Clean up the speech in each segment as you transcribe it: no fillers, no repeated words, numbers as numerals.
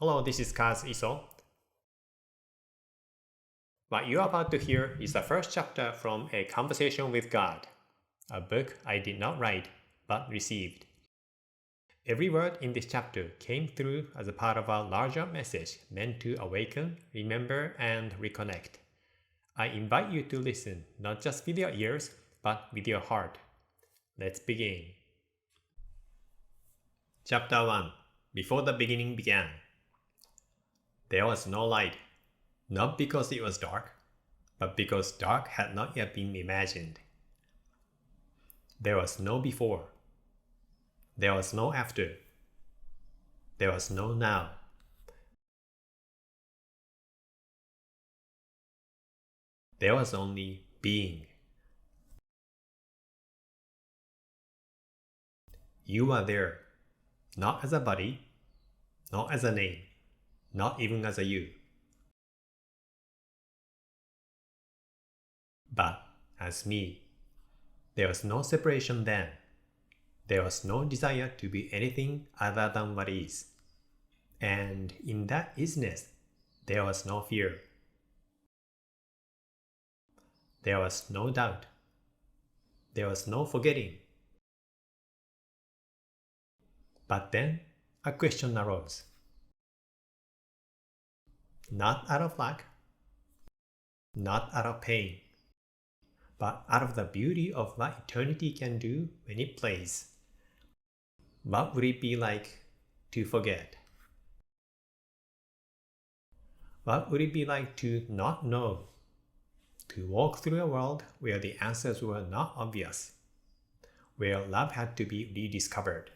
Hello, this is Kaz Iso. What you're about to hear is the first chapter from A Conversation with God, a book I did not write but received. Every word in this chapter came through as a part of a larger message meant to awaken, remember, and reconnect. I invite you to listen not just with your ears, but with your heart. Let's begin. Chapter 1. Before the beginning began. There was no light, not because it was dark, but because dark had not yet been imagined. There was no before. There was no after. There was no now. There was only being. You are there, not as a body, not as a name, not even as a you, but as me. There was no separation then. There was no desire to be anything other than what is. And in that isness, there was no fear. There was no doubt. There was no forgetting. But then a question arose. Not out of lack, not out of pain, but out of the beauty of what eternity can do when it plays. What would it be like to forget? What would it be like to not know? To walk through a world where the answers were not obvious, where love had to be rediscovered,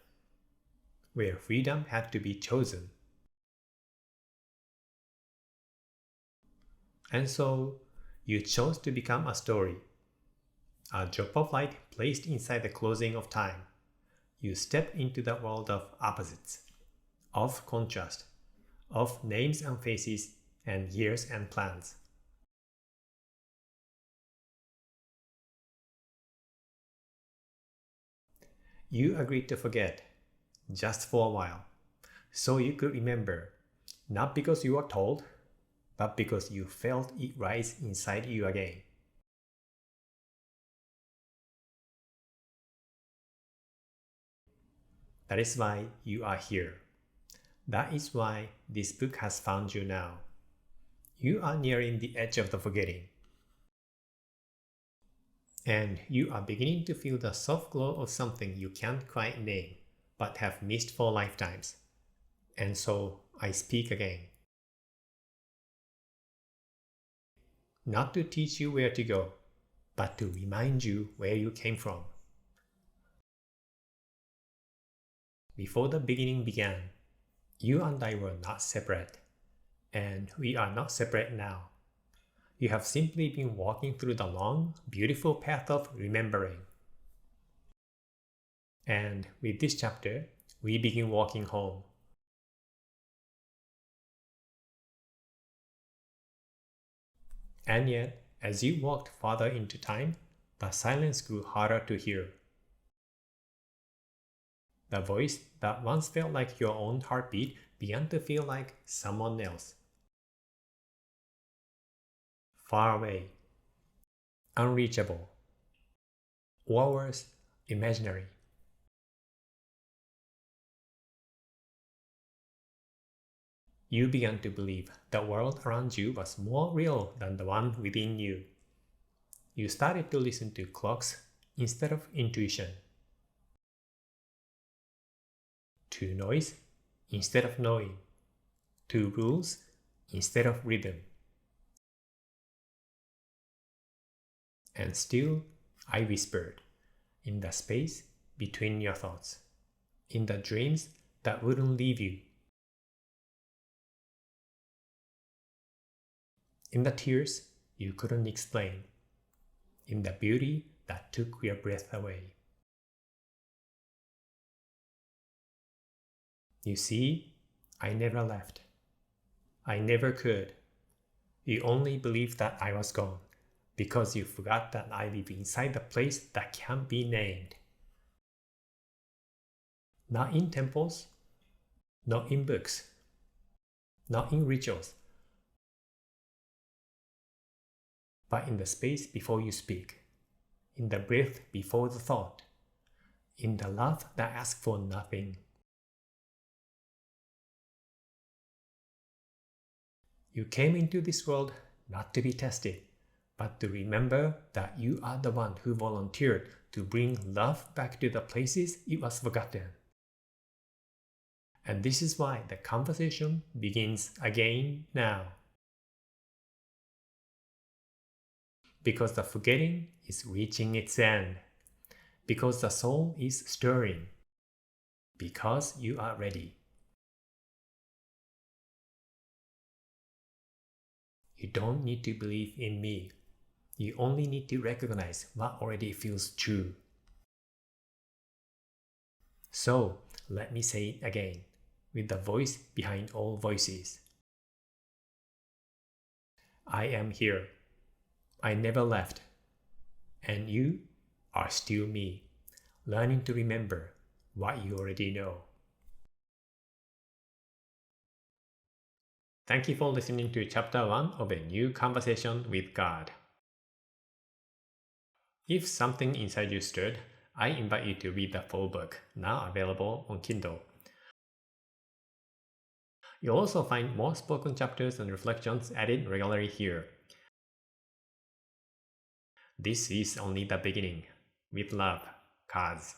where freedom had to be chosen. And so, you chose to become a story, a drop of light placed inside the closing of time. You stepped into the world of opposites, of contrast, of names and faces, and years and plans. You agreed to forget, just for a while, so you could remember, not because you were told, but because you felt it rise inside you again. That is why you are here. That is why this book has found you now. You are nearing the edge of the forgetting. And you are beginning to feel the soft glow of something you can't quite name, but have missed for lifetimes. And so I speak again. Not to teach you where to go, but to remind you where you came from. Before the beginning began, you and I were not separate, and we are not separate now. You have simply been walking through the long, beautiful path of remembering. And with this chapter, we begin walking home. And yet, as you walked farther into time, the silence grew harder to hear. The voice that once felt like your own heartbeat began to feel like someone else. Far away, unreachable, or worse, imaginary. You began to believe the world around you was more real than the one within you. You started to listen to clocks instead of intuition, to noise instead of knowing, to rules instead of rhythm. And still, I whispered, in the space between your thoughts, in the dreams that wouldn't leave you, in the tears you couldn't explain, in the beauty that took your breath away. You see, I never left. I never could. You only believed that I was gone, because you forgot that I live inside the place that can't be named. Not in temples, not in books, not in rituals, but in the space before you speak, in the breath before the thought, in the love that asks for nothing. You came into this world not to be tested, but to remember that you are the one who volunteered to bring love back to the places it was forgotten. And this is why the conversation begins again now. Because the forgetting is reaching its end. Because the soul is stirring. Because you are ready. You don't need to believe in me. You only need to recognize what already feels true. So, let me say it again, with the voice behind all voices. I am here. I never left. And you are still me, learning to remember what you already know. Thank you for listening to Chapter 1 of A New Conversation with God. If something inside you stirred, I invite you to read the full book, now available on Kindle. You'll also find more spoken chapters and reflections added regularly here. This is only the beginning. With love, Kaz.